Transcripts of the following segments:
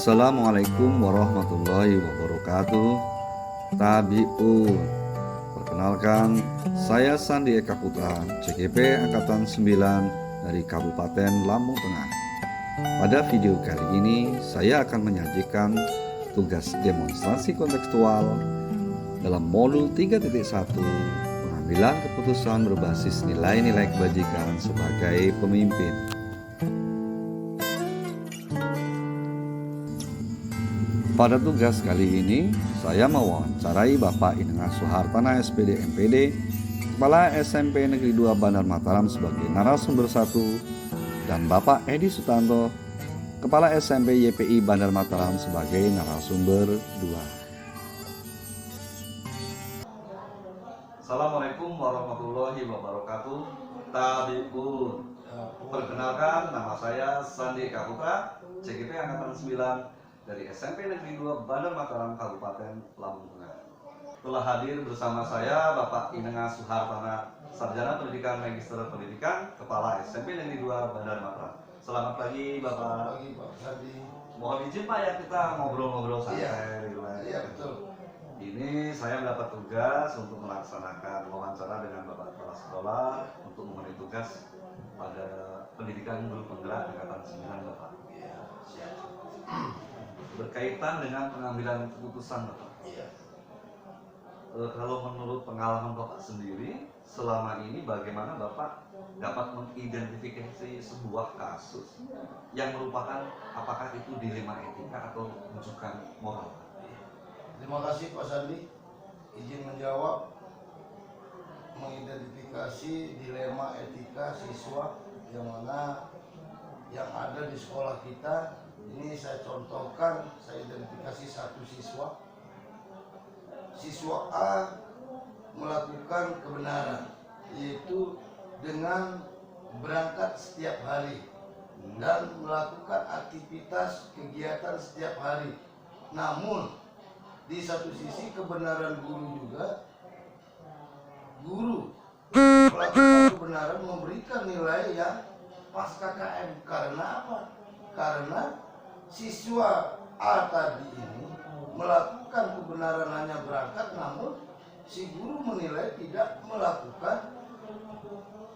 Assalamualaikum warahmatullahi wabarakatuh. Tabi'un. Perkenalkan, saya Sandi Eka Putra, CGP Angkatan 9 dari Kabupaten Lampung Tengah. Pada video kali ini, saya akan menyajikan tugas demonstrasi kontekstual dalam modul 3.1, pengambilan keputusan berbasis nilai-nilai kebajikan sebagai pemimpin. Pada tugas kali ini, saya mewawancarai Bapak Inengah Suhartana SPD MPD, Kepala SMP Negeri 2 Bandar Mataram sebagai narasumber 1, dan Bapak Edi Sutanto, Kepala SMP YPI Bandar Mataram sebagai narasumber 2. Assalamualaikum warahmatullahi wabarakatuh. Tabi'un. Perkenalkan, nama saya Sandi Eka Putra, CGP Angkatan 9 dari SMP Negeri 2 Bandar Mataram, Kabupaten Lampung Tengah. Telah hadir bersama saya Bapak Inengah Suhartana, Sarjana Pendidikan Magister Pendidikan, Kepala SMP Negeri 2 Bandar Mataram. Selamat pagi Bapak. Selamat pagi Pak Sandi. Mohon izin Pak ya, kita ngobrol-ngobrol santai. Iya betul. Ini saya mendapat tugas untuk melaksanakan wawancara dengan Bapak Kepala Sekolah untuk memenuhi tugas pada pendidikan guru penggerak Angkatan 9 Bapak. Iya, siap. Berkaitan dengan pengambilan keputusan Bapak. Iya. Kalau menurut pengalaman Bapak sendiri, selama ini bagaimana Bapak dapat mengidentifikasi sebuah kasus yang merupakan apakah itu dilema etika atau rujukan moral? Terima kasih Pak Sandi. Izin menjawab, mengidentifikasi dilema etika siswa yang mana yang ada di sekolah kita. Ini saya contohkan, saya identifikasi satu siswa. Siswa A melakukan kebenaran, yaitu dengan berangkat setiap hari dan melakukan aktivitas kegiatan setiap hari. Namun di satu sisi kebenaran guru juga, guru melakukan kebenaran, memberikan nilai yang pas KKM. Karena apa? Karena siswa A tadi ini melakukan kebenaran hanya berangkat, namun si guru menilai tidak melakukan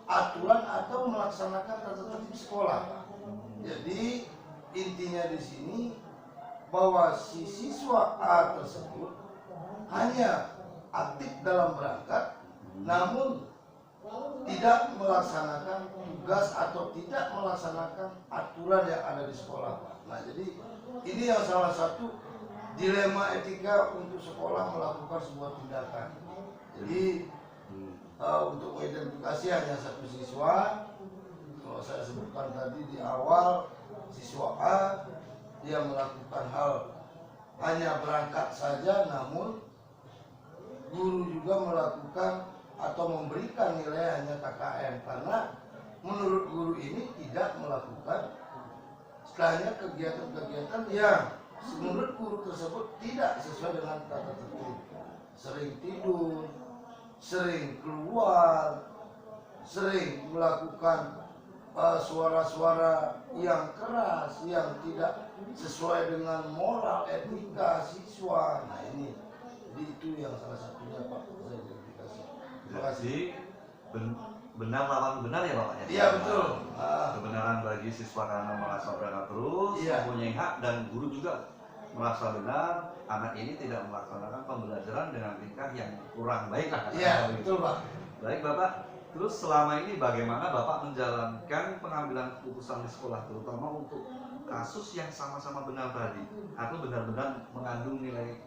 aturan atau melaksanakan tata tertib sekolah. Jadi intinya di sini bahwa si siswa A tersebut hanya aktif dalam berangkat, namun tidak melaksanakan tugas atau tidak melaksanakan aturan yang ada di sekolah. Nah, jadi ini yang salah satu dilema etika untuk sekolah melakukan sebuah tindakan. Jadi untuk mengidentifikasi hanya satu siswa, kalau saya sebutkan tadi di awal, siswa A dia melakukan hal hanya berangkat saja, namun guru juga melakukan atau memberikan nilai hanya KKM, karena menurut guru ini tidak melakukan istilahnya kegiatan-kegiatan yang menurut guru tersebut tidak sesuai dengan tata tertib. Sering tidur, sering keluar, sering melakukan suara-suara yang keras yang tidak sesuai dengan moral etika siswa. Nah ini itu yang salah satunya Pak, saya identifikasi. Terima kasih. Benar lawan benar ya Bapak ya? Iya betul. Kebenaran bagi siswa karena merasa berangkat terus, mempunyai hak, dan guru juga merasa benar anak ini tidak melaksanakan pembelajaran dengan tingkah yang kurang baik. Iya betul Pak. Baik Bapak, terus selama ini bagaimana Bapak menjalankan pengambilan keputusan di sekolah, terutama untuk kasus yang sama-sama benar tadi atau benar-benar mengandung nilai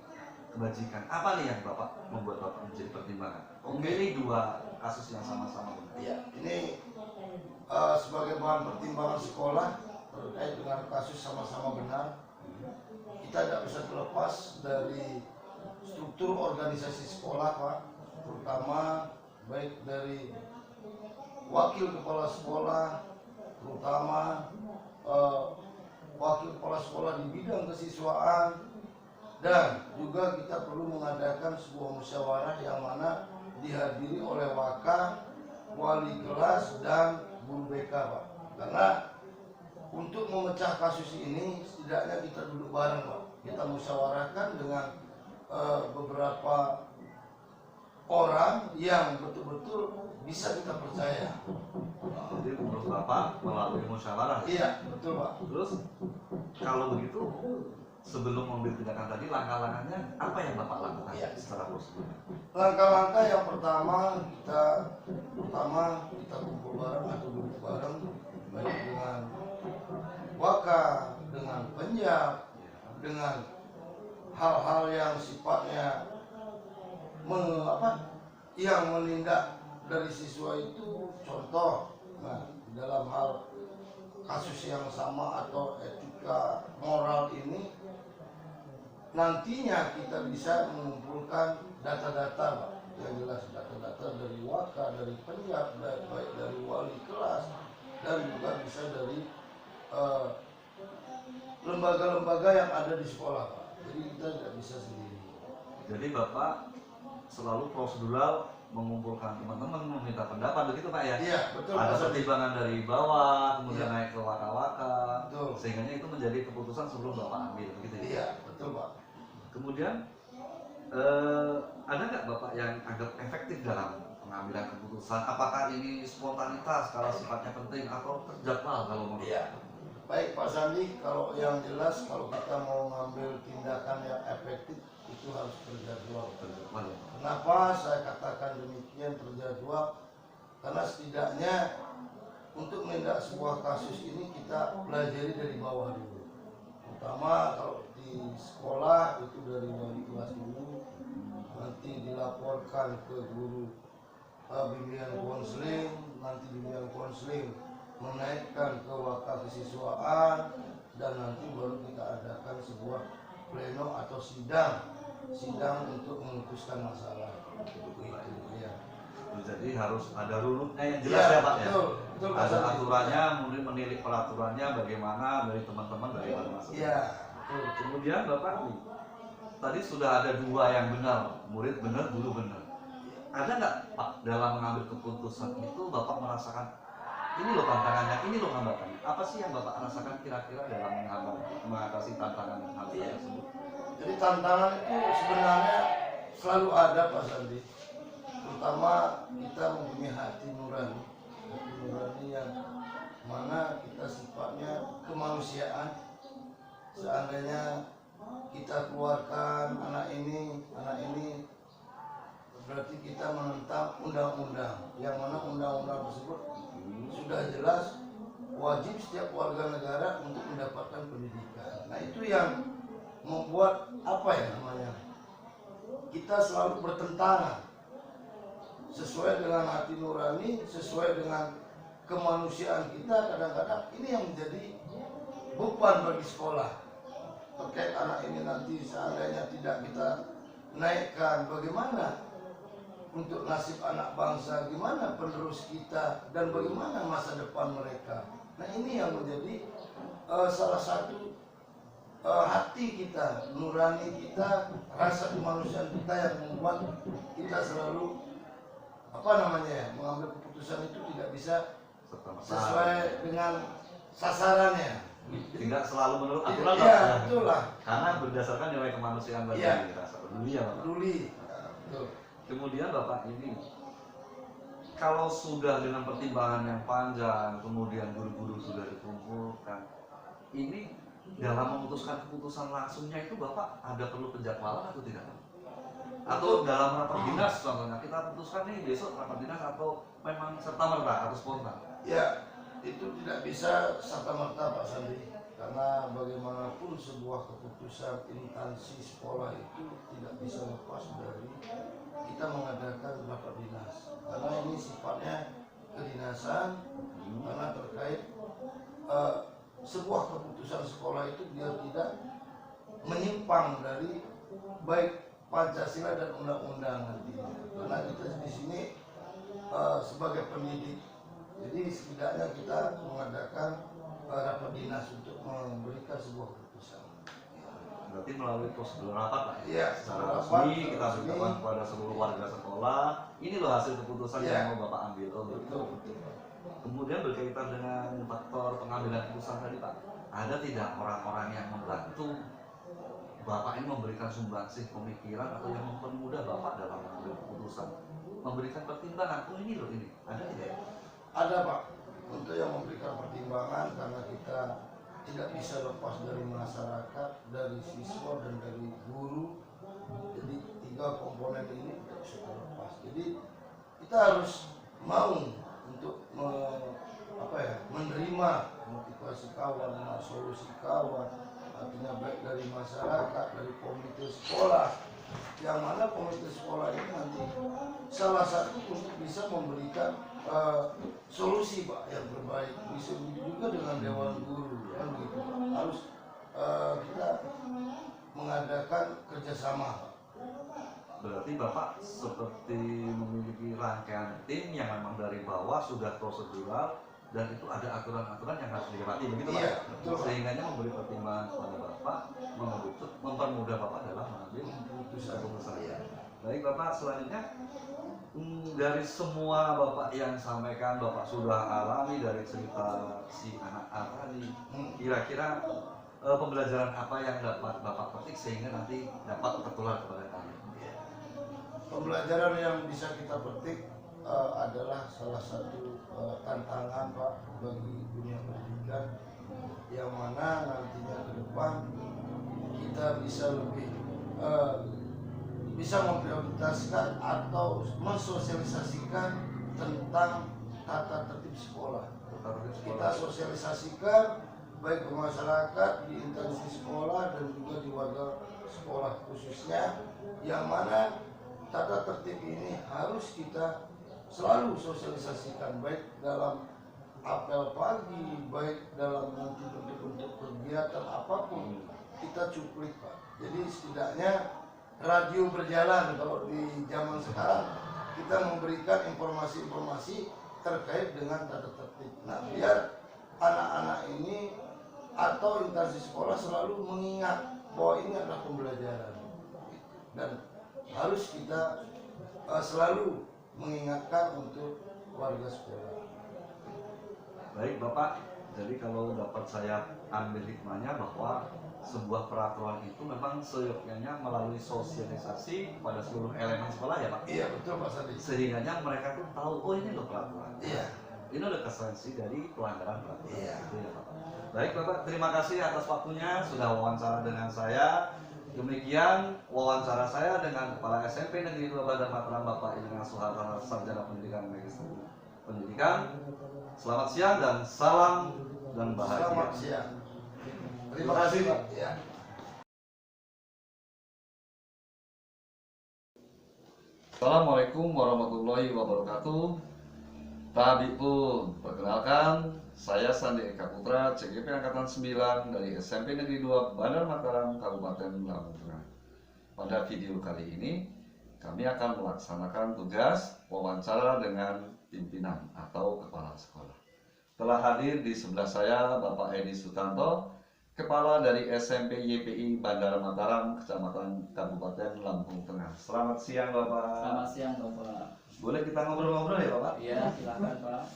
kebajikan? Apa nih yang Bapak membuat Bapak menjadi pertimbangan memilih dua kasus yang sama-sama benar? Iya, ini sebagai bahan pertimbangan sekolah terkait dengan kasus sama-sama benar, kita tidak bisa terlepas dari struktur organisasi sekolah Pak, terutama baik dari wakil kepala sekolah, terutama wakil kepala sekolah di bidang kesiswaan, dan juga kita perlu mengadakan sebuah musyawarah yang mana dihadiri oleh waka, wali kelas, dan guru BK Pak. Karena untuk memecah kasus ini setidaknya kita duduk bareng Pak. Kita musyawarahkan dengan beberapa orang yang betul-betul bisa kita percaya. Jadi menurut Bapak melalui musyawarah. Iya, betul Pak. Terus kalau begitu sebelum mengambil tindakan tadi langkah-langkahnya apa yang Bapak lakukan Iya. secara prosedur? Langkah-langkah yang pertama kita kumpul bareng atau duduk bareng baik dengan waka, dengan penjab, dengan hal-hal yang sifatnya yang menindak dari siswa itu, contoh dalam hal kasus yang sama atau etika moral ini nantinya kita bisa mengumpulkan data-data Pak, yang jelas data-data dari waka, dari penjab, baik dari wali kelas dan juga bisa dari lembaga-lembaga yang ada di sekolah Pak. Jadi kita tidak bisa sendiri. Jadi Bapak selalu prosedural mengumpulkan teman-teman, meminta pendapat begitu Pak ya? Iya, betul. Ada pertimbangan dari bawah, kemudian Iya. naik ke waka-waka, Betul. sehingga itu menjadi keputusan sebelum Bapak ambil begitu ya? Iya, betul Pak. Kemudian ada nggak Bapak yang anggap efektif dalam pengambilan keputusan? Apakah ini spontanitas kalau sifatnya penting atau terjadwal kalau menurut? Iya. Baik Pak Sandi, kalau yang jelas kalau kita mau ngambil tindakan yang efektif itu harus terjadwal. Terjadwal ya? Kenapa saya katakan demikian terjadwal? Karena setidaknya untuk menindak sebuah kasus ini kita pelajari dari bawah dulu. Pertama kalau di sekolah itu dari wali kelas dulu, nanti dilaporkan ke guru bimbingan konseling, nanti bimbingan konseling menaikkan ke waka kesiswaan, dan nanti baru kita adakan sebuah pleno atau sidang untuk memutuskan masalah itu ya. Jadi harus ada runutnya yang jelas ya Pak ya? Betul, Ada Pak. aturannya, kemudian menilik peraturannya bagaimana dari teman-teman dari masing-masing. Iya, betul. Kemudian Bapak tadi sudah ada dua yang benar, murid benar, guru benar. Ada nggak Pak dalam mengambil keputusan itu Bapak merasakan ini loh tantangannya, ini loh hambatannya. Apa sih yang Bapak rasakan kira-kira dalam mengatasi tantangan hal tersebut? Jadi tantangan itu sebenarnya selalu ada Pak Sandi. Terutama kita mempunyai hati nurani yang mana kita sifatnya kemanusiaan. Seandainya kita keluarkan anak ini berarti kita menentang undang-undang, yang mana undang-undang tersebut sudah jelas wajib setiap warga negara untuk mendapatkan pendidikan. Nah itu yang membuat kita selalu bertentangan sesuai dengan hati nurani, sesuai dengan kemanusiaan kita. Kadang-kadang ini yang menjadi beban bagi sekolah terkait anak ini nanti seandainya tidak kita naikkan, bagaimana untuk nasib anak bangsa, gimana penerus kita, dan bagaimana masa depan mereka. Nah ini yang menjadi salah satu hati kita, nurani kita, rasa kemanusiaan kita yang membuat kita selalu mengambil keputusan itu tidak bisa sesuai dengan sasarannya. Tidak selalu menurut aturan Iya, Pak. betul lah. Karena berdasarkan nilai kemanusiaan bagi Iya. rasa peduli ya Bapak. Peduli. Betul. Kemudian Bapak ini kalau sudah dengan pertimbangan yang panjang, kemudian guru-guru sudah dikumpulkan, ini dalam memutuskan keputusan langsungnya itu Bapak ada perlu penjadwalan atau tidak? Atau dalam rapat dinas contohnya kita putuskan nih besok rapat dinas, atau memang serta merta atau spontan? Ya, itu tidak bisa serta-merta Pak Sandi, karena bagaimanapun sebuah keputusan instansi sekolah itu tidak bisa lepas dari kita mengadakan rapat dinas, karena ini sifatnya kedinasan, karena terkait sebuah keputusan sekolah itu biar tidak menyimpang dari baik Pancasila dan undang-undang nantinya. Karena kita di sini sebagai pendidik, jadi setidaknya kita mengadakan rapat dinas untuk memberikan sebuah keputusan. Berarti melalui prosedur rapat Pak. Iya, Secara rapat, resmi kita resmi. beritahukan kepada seluruh warga sekolah, ini loh hasil keputusan Iya. yang mau Bapak ambil. Oh, Betul, betul. kemudian berkaitan dengan faktor pengambilan keputusan tadi Pak, ada tidak orang-orang yang membantu Bapak ini memberikan sumbangsih pemikiran atau yang mempermudah Bapak dalam mengambil keputusan, memberikan pertimbangan, oh ini loh ini, ada tidak? Ada Pak, untuk yang memberikan pertimbangan karena kita tidak bisa lepas dari masyarakat, dari siswa dan dari guru. Jadi 3 komponen ini tidak bisa terlepas. Jadi kita harus mau untuk menerima motivasi kawan, solusi kawan, artinya baik dari masyarakat, dari komite sekolah, yang mana komite sekolah ini nanti salah satu untuk bisa memberikan solusi Pak yang terbaik, bisa juga dengan dewan guru kan gitu Pak. Harus kita mengadakan kerjasama Pak. Berarti Bapak seperti memiliki rangkaian tim yang memang dari bawah sudah prosedural dan itu ada aturan-aturan yang harus dilewati begitu Pak? Iya, betul, Pak. Sehingga memberi pertimbangan kepada Bapak, mempermudah Bapak dalam mengambil keputusan. Iya. Baik Bapak, selanjutnya dari semua Bapak yang sampaikan, Bapak sudah alami dari cerita si anak A tadi, kira-kira pembelajaran apa yang dapat Bapak petik sehingga nanti dapat tertular kepada kami? Pembelajaran yang bisa kita petik adalah salah satu tantangan Pak bagi dunia pendidikan, yang mana nantinya ke depan kita bisa lebih bisa memprioritaskan atau mensosialisasikan tentang tata tertib sekolah. Kita sosialisasikan baik ke masyarakat, di instansi sekolah dan juga di warga sekolah khususnya, yang mana tata tertib ini harus kita selalu sosialisasikan baik dalam apel pagi, baik dalam nanti bentuk-bentuk kegiatan apapun kita cuplik Pak. Jadi setidaknya radio berjalan kalau di zaman sekarang, kita memberikan informasi-informasi terkait dengan tata tertib. Nah, biar anak-anak ini atau instansi sekolah selalu mengingat bahwa ini adalah pembelajaran dan harus kita selalu mengingatkan untuk warga sekolah. Baik Bapak, jadi kalau dapat saya ambil hikmahnya bahwa sebuah peraturan itu memang seyogyanya melalui sosialisasi kepada seluruh elemen sekolah ya Pak? Iya betul Pak Sandi. Sehingga mereka tuh tahu, oh ini loh peraturan. Iya. Ini udah kesensi dari pelanggaran peraturan. Iya. Itu ya Bapak. Baik Bapak, terima kasih atas waktunya sudah wawancara dengan saya. Demikian wawancara saya dengan Kepala SMP Negeri 2 Bandar Mataram Bapak Ilham Suhartono, Sarjana Pendidikan Magister Pendidikan. Selamat siang dan salam dan bahagia. Selamat siang. Terima kasih Pak. Ya. Assalamualaikum warahmatullahi wabarakatuh. Tabipun, perkenalkan saya Sandi Eka Putra, CGP Angkatan 9 dari SMP Negeri 2 Bandar Mataram, Kabupaten Lampung Tengah. Pada video kali ini, kami akan melaksanakan tugas wawancara dengan pimpinan atau kepala sekolah. Telah hadir di sebelah saya Bapak Edi Sutanto, Kepala dari SMP YPI Bandar Mataram, Kecamatan Kabupaten Lampung Tengah. Selamat siang Bapak. Selamat siang Bapak. Boleh kita ngobrol-ngobrol ya Bapak? Iya, silakan Pak.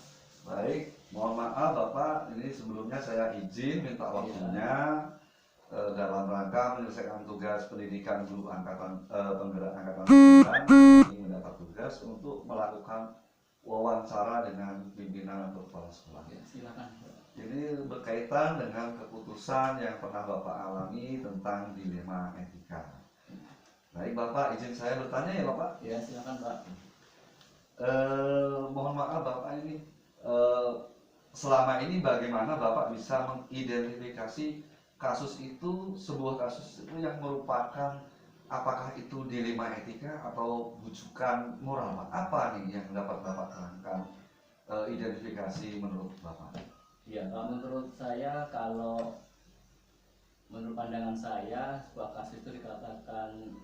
Baik, mohon maaf Bapak, ini sebelumnya saya izin minta waktunya dalam rangka menyelesaikan tugas pendidikan guru angkatan penggerak angkatan 9. Ini mendapat tugas untuk melakukan wawancara dengan pimpinan atau kepala sekolah. Ya, silakan Pak. Ini berkaitan dengan keputusan yang pernah Bapak alami tentang dilema etika. Baik Bapak, izin saya bertanya ya Bapak. Ya, silakan Pak. Mohon maaf Bapak, ini selama ini bagaimana Bapak bisa mengidentifikasi kasus itu, sebuah kasus itu yang merupakan apakah itu dilema etika atau bujukan moral Pak? Apa nih yang dapat Bapak terangkan identifikasi menurut Bapak? Ya, menurut saya, kalau menurut pandangan saya, sebuah kasus itu dikatakan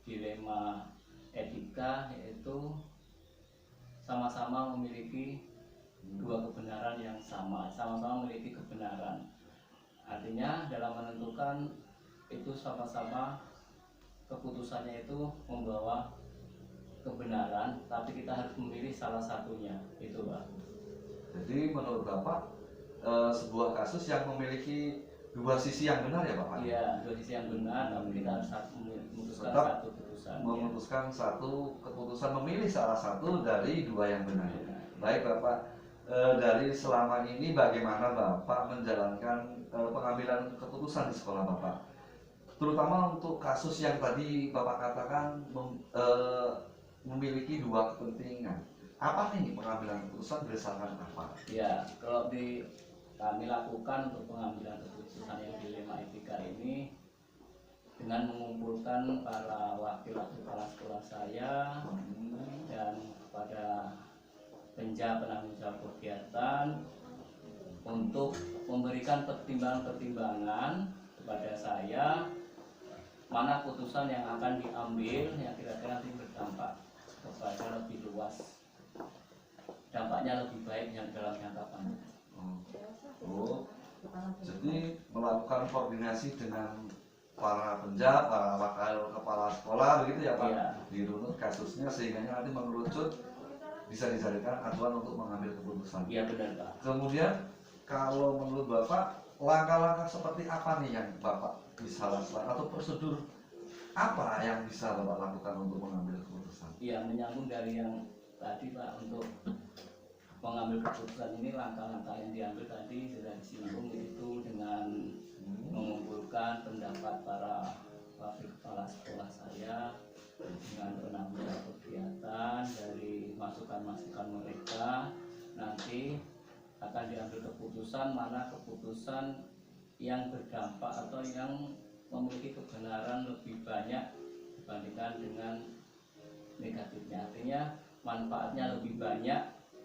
dilema etika, yaitu sama-sama memiliki dua kebenaran yang sama-sama memiliki kebenaran. Artinya dalam menentukan itu sama-sama keputusannya itu membawa kebenaran, tapi kita harus memilih salah satunya, itu Pak. Jadi menurut Bapak sebuah kasus yang memiliki dua sisi yang benar ya Pak? Iya, dua sisi yang benar, tapi kita harus memutuskan Tetap satu keputusan. memutuskan satu keputusan, memilih salah satu dari dua yang benar. Baik Bapak, dari selama ini bagaimana Bapak menjalankan pengambilan keputusan di sekolah Bapak? Terutama untuk kasus yang tadi Bapak katakan memiliki dua kepentingan. Apa nih pengambilan keputusan berdasarkan apa? Ya, kalau kami lakukan untuk pengambilan keputusan yang dilema etika ini dengan mengumpulkan para wakil kepala sekolah saya dan kepada penanggung jawab kegiatan untuk memberikan pertimbangan-pertimbangan kepada saya mana putusan yang akan diambil yang kira-kira nanti berdampak kepada lebih luas, dampaknya lebih baik yang dalam jangka panjang. Oh, jadi melakukan koordinasi dengan para penjabat, para wakil kepala sekolah begitu ya Pak? Iya. Dirunut kasusnya sehingga nanti mengerucut bisa dijadikan acuan untuk mengambil keputusan. Iya benar Pak. Kemudian kalau menurut Bapak langkah-langkah seperti apa nih yang Bapak bisa lakukan atau prosedur apa yang bisa Bapak lakukan untuk mengambil keputusan? Iya, menyambung dari yang tadi Pak, untuk mengambil keputusan ini langkah-langkah yang diambil tadi sudah disinggung, yaitu dengan mengumpulkan pendapat para wakil kepala sekolah saya dengan penanggung jawab kegiatan, dari masukan-masukan mereka nanti akan diambil keputusan mana keputusan yang berdampak atau yang memiliki kebenaran lebih banyak dibandingkan dengan negatifnya, artinya manfaatnya lebih banyak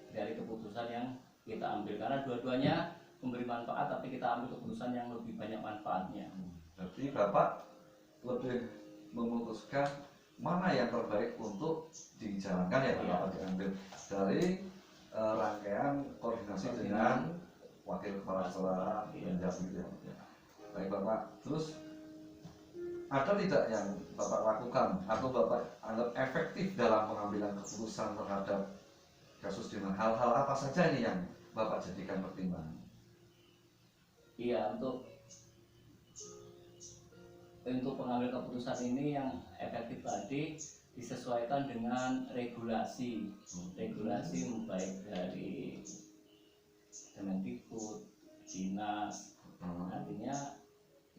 dari keputusan yang kita ambil, karena dua-duanya memberi manfaat tapi kita ambil keputusan yang lebih banyak manfaatnya. Jadi Bapak lebih memutuskan mana yang terbaik untuk dijalankan ya Pak, Iya. diambil dari rangkaian koordinasi dengan wakil kepala sekolah penjab gitu ya. Baik Bapak, terus ada tidak yang Bapak lakukan atau Bapak anggap efektif dalam pengambilan keputusan terhadap kasus dengan hal-hal apa saja ini yang Bapak jadikan pertimbangan? Iya, untuk pengambil keputusan ini yang efektif tadi disesuaikan dengan regulasi baik dari Kemendikbud, dinas, artinya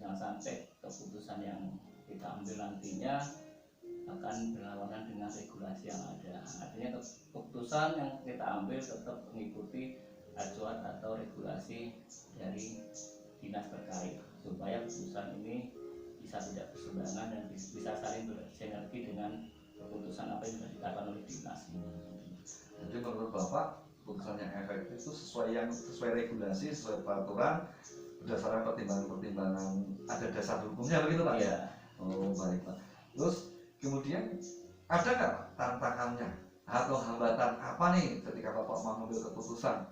jangan sampai keputusan yang kita ambil nantinya akan berlawanan dengan regulasi yang ada. Artinya keputusan yang kita ambil tetap mengikuti acuan atau regulasi dari dinas terkait supaya keputusan ini bisa tidak berseberangan dan bisa saling bersinergi dengan keputusan apa yang sudah ditetapkan oleh dinas. Jadi menurut Bapak keputusan yang efektif itu sesuai regulasi, sesuai peraturan, berdasarkan pertimbangan-pertimbangan ada dasar hukumnya begitu Pak? Iya. Oh baik Pak. Terus kemudian ada nggak tantangannya atau hambatan apa nih ketika Bapak mengambil keputusan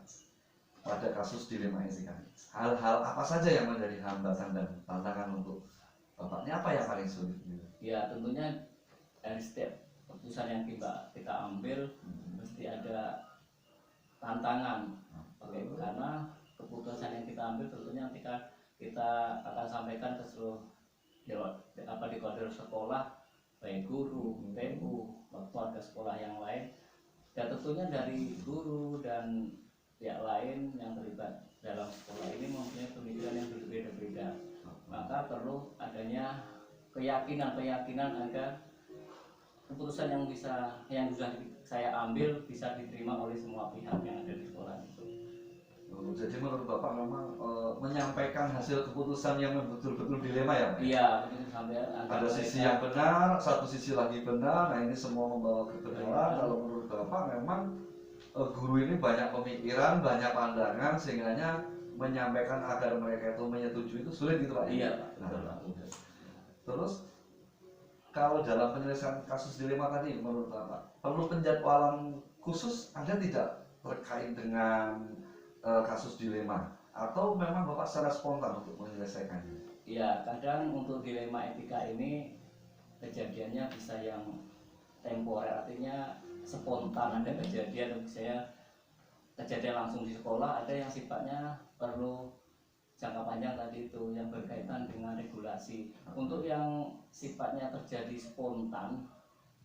pada kasus dilema etika? Hal-hal apa saja yang menjadi hambatan dan tantangan untuk Bapaknya, apa yang paling sulit? Ya tentunya dari setiap keputusan yang kita ambil mesti ada tantangan. Oke, karena keputusan yang kita ambil tentunya ketika kita akan sampaikan ke seluruh di koridor sekolah, baik guru, PU, keluarga sekolah yang lain, dan tentunya dari guru dan pihak lain yang terlibat dalam sekolah ini mempunyai pemikiran yang berbeda-beda. Maka perlu adanya keyakinan agar keputusan yang sudah saya ambil bisa diterima oleh semua pihak yang ada di sekolah itu. Jadi menurut Bapak memang menyampaikan hasil keputusan yang betul-betul dilema ya Pak? Iya, begitu sampai ada sisi yang benar, satu sisi lagi benar. Nah ini semua membawa kebenaran. Kalau menurut Bapak memang guru ini banyak pemikiran, banyak pandangan, sehingga menyampaikan agar mereka itu menyetujui itu sulit gitu Pak? Iya Pak. Nah, terus kalau dalam penyelesaian kasus dilema tadi menurut Bapak perlu penjadwalan khusus ada tidak terkait dengan kasus dilema, atau memang Bapak secara spontan untuk menyelesaikannya? Ya, kadang untuk dilema etika ini kejadiannya bisa yang temporer, artinya spontan. Ada kejadian saya kejadian langsung di sekolah, ada yang sifatnya perlu jangka panjang tadi itu yang berkaitan dengan regulasi. Untuk yang sifatnya terjadi spontan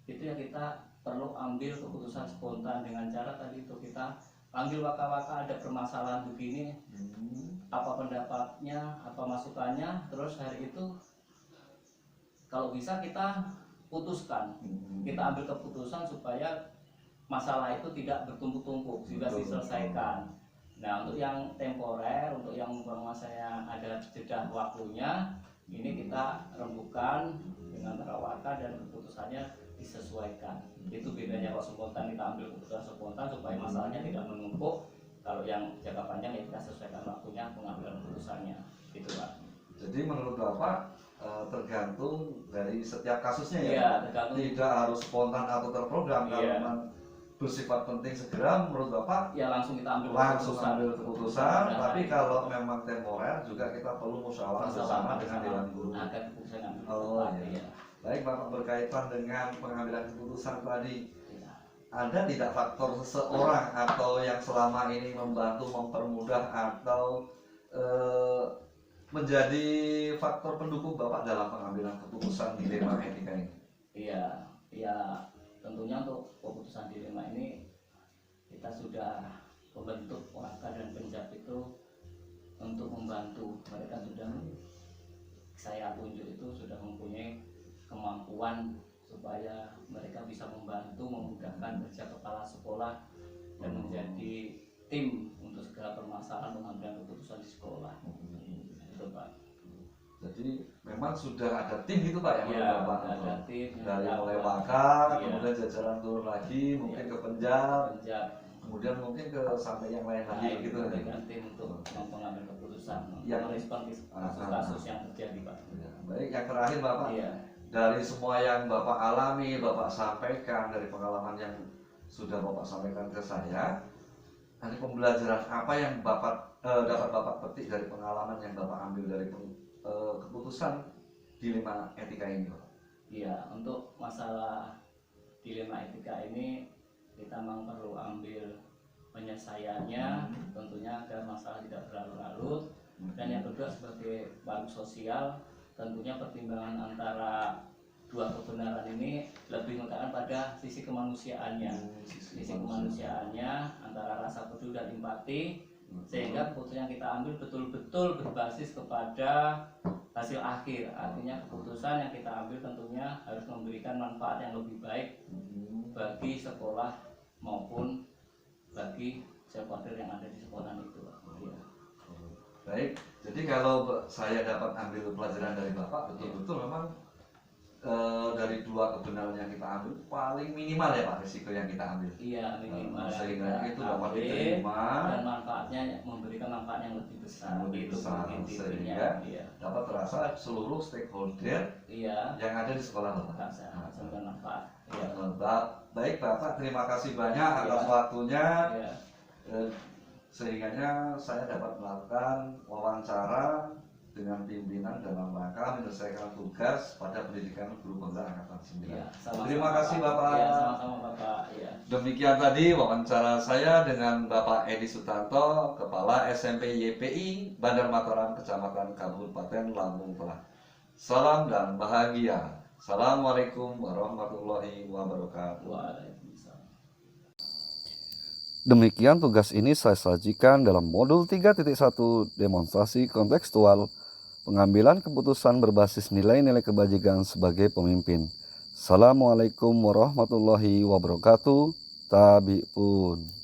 itu ya kita perlu ambil keputusan spontan dengan cara tadi itu kita panggil waka-waka, ada permasalahan begini, apa pendapatnya, apa masukannya, terus hari itu kalau bisa kita putuskan, kita ambil keputusan supaya masalah itu tidak bertumpuk-tumpuk, sudah diselesaikan. Nah, untuk yang temporer, untuk yang saya ada jeda waktunya, ini kita rembukan dengan terawaka dan keputusannya disesuaikan. Itu bedanya kalau spontan, kita ambil keputusan spontan supaya masalahnya tidak menumpuk. Kalau yang jangka panjang ya kita sesuaikan waktunya pengambilan keputusannya. Itu Pak. Jadi menurut Bapak tergantung dari setiap kasusnya ya, Iya, tergantung. tidak harus spontan atau terprogram. Kalau Iya. memang bersifat penting segera, menurut Bapak Ya langsung kita ambil langsung ambil keputusan. Dan Tapi hari kalau memang temporer juga kita perlu musyawarah bersama dengan Dewan Guru. agar keputusan ambil Oh tepat, iya. Baik Bapak, berkaitan dengan pengambilan keputusan tadi, Iya. ada tidak faktor seseorang atau yang selama ini membantu mempermudah atau menjadi faktor pendukung Bapak dalam pengambilan keputusan dilema etika ini? Iya, ya tentunya untuk keputusan dilema ini kita sudah membentuk Waka dan Penjab itu untuk membantu. Mereka sudah, saya tunjuk itu sudah mempunyai kemampuan supaya mereka bisa membantu memudahkan kerja kepala sekolah dan menjadi tim untuk segala permasalahan pengambilan keputusan di sekolah. Itu Pak. Jadi memang sudah ada tim gitu Pak yang Ya, Bapak ada tim yang dari ada, mulai Pak. Waka, Iya. kemudian jajaran turun lagi, mungkin Iya. ke Penjab, Penjab. kemudian mungkin ke sampai yang lain Nah, lagi itu gitu. dengan tim untuk mengambil keputusan, Yang- merespon kasus-kasus yang terjadi Pak. Ya, baik, yang terakhir Bapak, Iya. dari semua yang Bapak alami, Bapak sampaikan dari pengalaman yang sudah Bapak sampaikan ke saya, ada pembelajaran apa yang dapat Bapak petik dari pengalaman yang Bapak ambil dari keputusan dilema etika ini, Pak? Iya, untuk masalah dilema etika ini kita memang perlu ambil penyelesaiannya, tentunya agar masalah tidak berlarut-larut. Dan yang kedua sebagai makhluk sosial, tentunya pertimbangan antara dua kebenaran ini lebih menekankan pada sisi kemanusiaannya. Sisi kemanusiaannya antara rasa peduli dan empati, sehingga keputusan yang kita ambil betul-betul berbasis kepada hasil akhir. Artinya keputusan yang kita ambil tentunya harus memberikan manfaat yang lebih baik bagi sekolah maupun bagi stakeholder yang ada di sekolah itu. Ya. Baik, jadi kalau saya dapat ambil pelajaran dari Bapak, betul-betul memang dari dua kebenaran yang kita ambil paling minimal ya Pak risiko yang kita ambil. Iya, minimal Sehingga kita itu dapat ambil, diterima dan manfaatnya memberikan manfaat yang lebih besar. lebih Itu besar, intinya. sehingga Iya. dapat terasa seluruh stakeholder Iya. yang ada di sekolah Bapak. Menghasilkan manfaat. Iya. Baik Bapak, terima kasih banyak atas Iya. waktunya. Iya. Sehingganya saya dapat melakukan wawancara dengan pimpinan dalam rangka menyelesaikan tugas pada pendidikan guru penggerak angkatan 9. Iya, sama-sama, Terima kasih Bapak. Iya, sama-sama Bapak. Iya. Demikian tadi wawancara saya dengan Bapak Edi Sutanto, Kepala SMP YPI Bandar Mataram, Kecamatan Kabupaten Lampung Tengah. Salam dan bahagia. Assalamualaikum warahmatullahi wabarakatuh. Waalaikumsalam. Demikian tugas ini saya sajikan dalam modul 3.1 demonstrasi kontekstual pengambilan keputusan berbasis nilai-nilai kebajikan sebagai pemimpin. Assalamualaikum warahmatullahi wabarakatuh. Tabi'un.